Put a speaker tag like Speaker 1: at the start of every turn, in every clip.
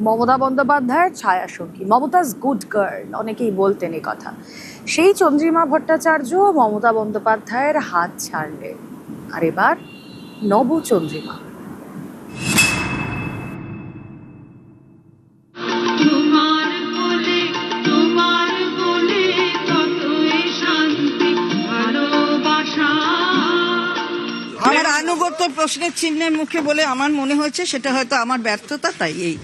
Speaker 1: মমতা বন্দ্যোপাধ্যায়ের ছায়াসঙ্গী, Mumtaz good girl অনেকেই বলতেন এই কথা। সেই চন্দ্রিমা ভট্টাচার্য মমতা বন্দ্যোপাধ্যায়ের হাত ছাড়লেন, আর এবার নব চন্দ্রিমা।
Speaker 2: আমার আনুগত্য প্রশ্নের চিহ্নের মুখে বলে আমার মনে হয়েছে, সেটা হয়তো আমার ব্যর্থতা। তাই এই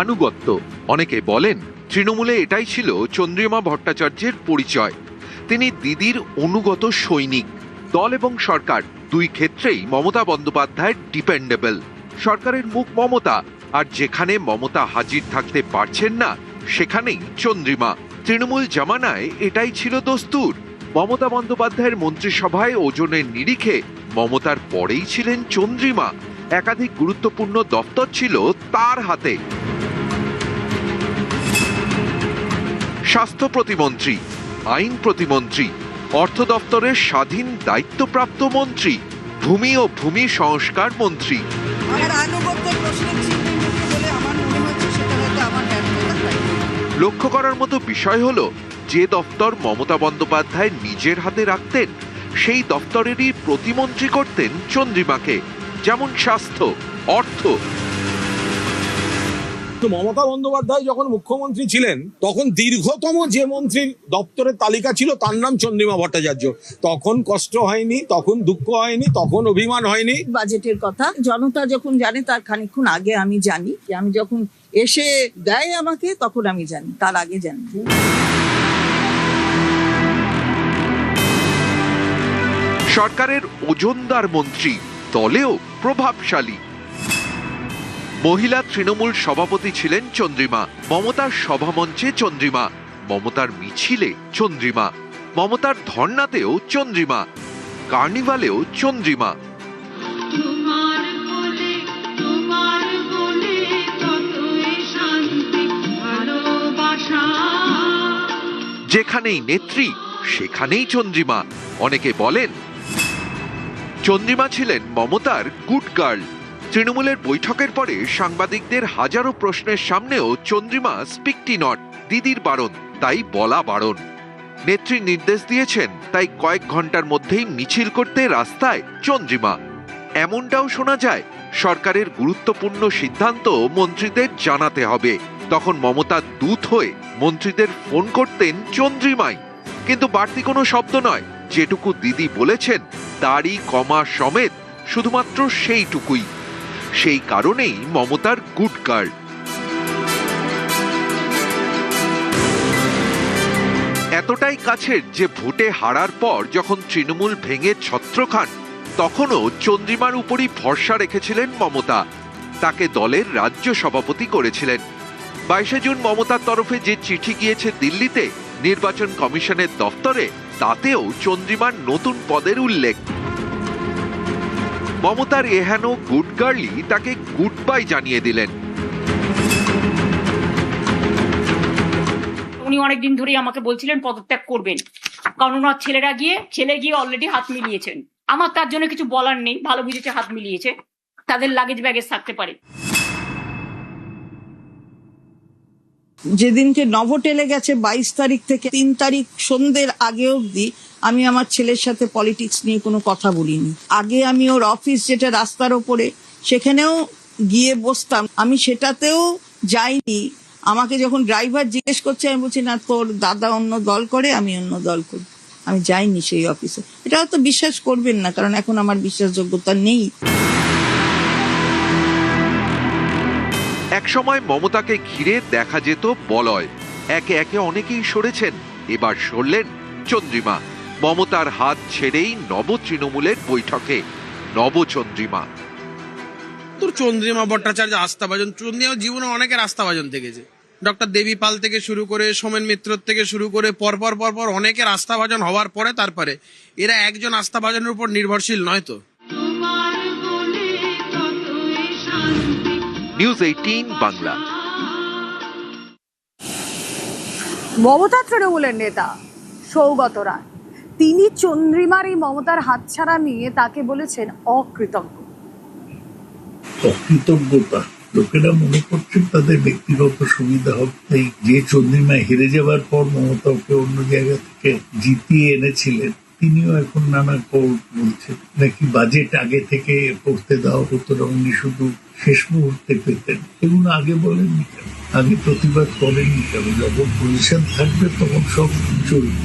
Speaker 3: আনুগত্য, অনেকে বলেন তৃণমূলে এটাই ছিল চন্দ্রিমা ভট্টাচার্যের পরিচয়। তিনি দিদির অনুগত সৈনিক। দল এবং সরকার দুই ক্ষেত্রেই মমতা বন্দ্যোপাধ্যায় ডিপেন্ডেবল। সরকারের মুখ মমতা, আর যেখানে মমতা হাজির থাকতে পারছেন না সেখানেই চন্দ্রিমা। তৃণমূল জামানায় এটাই ছিল দস্তুর। মমতা বন্দ্যোপাধ্যায়ের মন্ত্রিসভায় ওজনের নিরিখে মমতার পরেই ছিলেন চন্দ্রিমা। একাধিক গুরুত্বপূর্ণ দপ্তর ছিল তার হাতে। স্বাস্থ্য প্রতিমন্ত্রী, আইন প্রতিমন্ত্রী, অর্থ দপ্তরের স্বাধীন দায়িত্বপ্রাপ্ত মন্ত্রী, ভূমি ও ভূমি সংস্কার মন্ত্রী।
Speaker 2: আমার আনুগত্য প্রশ্নের চিহ্নের মুখে বলে আমার মনে হয়েছে, সেটা হয়তো আমার ব্যর্থতা। তাই
Speaker 3: লক্ষ্য করার মতো বিষয় হলো, যে দপ্তর মমতা বন্দ্যোপাধ্যায় নিজের হাতে রাখতেন সেই দপ্তরেরই প্রতিমন্ত্রী করতেন চন্দ্রিমাকে, যেমন স্বাস্থ্য, অর্থ।
Speaker 4: মমতা বন্দ্যোপাধ্যায় যখন মুখ্যমন্ত্রী ছিলেন তখন দীর্ঘতম যে মন্ত্রীর দপ্তরের তালিকা ছিল তার নাম চন্দ্রিমা ভট্টাচার্য। তখন কষ্ট হয়নি, তখন দুঃখ হয়নি, তখন অভিমান হয়নি।
Speaker 2: বাজেটের কথা জনতা যখন জানে তার খানিকক্ষণ আগে আমি জানি, আমি যখন এসে দেয় আমাকে তখন আমি জানি, তার আগে জানি।
Speaker 3: সরকারের ওজনদার মন্ত্রী, দলেও প্রভাবশালী। মহিলা তৃণমূল সভাপতি ছিলেন চন্দ্রিমা। মমতার সভামঞ্চে চন্দ্রিমা, মমতার মিছিলে চন্দ্রিমা, মমতার ধর্নাতেও চন্দ্রিমা, কার্নিভালেও চন্দ্রিমা। যেখানেই নেত্রী সেখানেই চন্দ্রিমা। অনেকে বলেন চন্দ্রিমা ছিলেন মমতার গুড গার্ল। তৃণমূলের বৈঠকের পরে সাংবাদিকদের হাজারো প্রশ্নের সামনেও চন্দ্রিমা স্পিকটি নট, দিদির বারণ, তাই বলা বারণ। নেত্রী নির্দেশ দিয়েছেন, তাই কয়েক ঘন্টার মধ্যেই মিছিল করতে রাস্তায় চন্দ্রিমা। এমনটাও শোনা যায়, সরকারের গুরুত্বপূর্ণ সিদ্ধান্ত মন্ত্রীদের জানাতে হবে। তখন মমতার দূত হয়ে মন্ত্রীদের ফোন করতেন চন্দ্রিমাই। কিন্তু বাড়তি কোনো শব্দ নয়, যেটুকু দিদি বলেছেন দাড়ি কমা সমেত শুধুমাত্র সেইটুকুই। সেই কারণেই মমতার গুড গার্ল। এতটাই কাছের যে ভোটে হারার পর যখন তৃণমূল ভেঙে ছত্র খান, তখনও চন্দ্রিমার উপরই ভরসা রেখেছিলেন মমতা। তাকে দলের রাজ্য সভাপতি করেছিলেন। 22শে জুন মমতার তরফে যে চিঠি গিয়েছে দিল্লিতে নির্বাচন কমিশনের দফতরে, তাতেও চন্দ্রিমার নতুন পদের উল্লেখ। মমতার এহেন গুড গার্লই তাকে গুড বাই জানিয়ে দিলেন।
Speaker 5: উনি অনেকদিন ধরেই আমাকে বলছিলেন পদত্যাগ করবেন, কারণ ওনার ছেলে গিয়ে অলরেডি হাত মিলিয়েছেন। আমার তার জন্য কিছু বলার নেই, ভালো বুঝেছে হাত মিলিয়েছে, তাদের লাগেজ ব্যাগেজ থাকতে পারে।
Speaker 2: যেদিনকে নভোটেলে গেছে 22 তারিখ থেকে 3 তারিখ সন্ধ্যের আগে অবধি আমি আমার ছেলের সাথে পলিটিক্স নিয়ে কোনো কথা বলিনি। আগে আমি ওর অফিস যেটা রাস্তার ওপরে, সেখানেও গিয়ে বসতাম, আমি সেটাতেও যাইনি। আমাকে যখন ড্রাইভার জিজ্ঞেস করছে, আমি বলছি না, তোর দাদা অন্য দল করে, আমি অন্য দল করি, আমি যাইনি সেই অফিসে। এটা হয়তো বিশ্বাস করবেন না, কারণ এখন আমার বিশ্বাসযোগ্যতা নেই।
Speaker 3: একসময় মমতাকে ঘিরে দেখা যেত বলয়। একে একে অনেকেই সরেছেন, এবার সরলেন চন্দ্রিমা। মমতার হাত ছেড়েই নব তৃণমূলের বৈঠকে নব চন্দ্রিমা।
Speaker 6: চন্দ্রিমা ভট্টাচার্য আস্থাভাজন, চন্দ্রিমা জীবনে অনেকের আস্থাভাজন থেকেছে। ডক্টর দেবী পাল থেকে শুরু করে, সোমেন মিত্র থেকে শুরু করে পরপর অনেকের আস্থাভাজন হওয়ার পরে তারপরে এরা একজন আস্থাভাজনের উপর নির্ভরশীল নয় তো।
Speaker 3: নিউজ 18 বাংলা।
Speaker 1: মমতা তৃণমূলের নেতা সৌগত রায়, তিনি চন্দ্রিমার এই মমতার হাতছাড়া নিয়ে তাকে বলেছেন অকৃতজ্ঞ।
Speaker 7: অকৃতজ্ঞতা। লোকেরা মনে করছেন তাদের ব্যক্তিগত সুবিধা হবে, তাই যে চন্দ্রিমা হেরে যাওয়ার পর মমতা ওকে অন্য জায়গা থেকে জিতিয়ে এনেছিলেন, তিনিও এখন নানা কৌল বলছেন নাকি বাজেট আগে থেকে করতে দেওয়া হতো না, উনি শুধু শেষ মুহূর্তে পেতেন। এগুলো আগে বলেননি কেন, আগে প্রতিবাদ করেননি কেন? যখন পজিশন থাকবে তখন সব চলবে,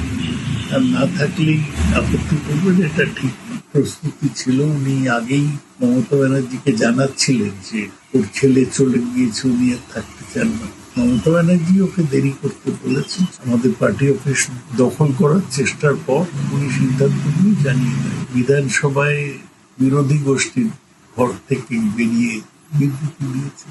Speaker 7: আর না থাকলেই আপত্তি করবেন, এটা ঠিক না। প্রস্তুতি ছিল, উনি আগেই মমতা ব্যানার্জিকে জানাচ্ছিলেন যে ওর ছেলে চলে গিয়েছে, উনি আর থাকতে চান না। মমতা ব্যানার্জি ওকে দেরি করতে বলেছেন। আমাদের পার্টি অফিস দখল করার চেষ্টার পর উনি সিদ্ধান্ত নিয়ে জানিয়ে দেন। বিধানসভায় বিরোধী গোষ্ঠীর ঘর থেকে বেরিয়ে বিবৃতি দিয়েছে।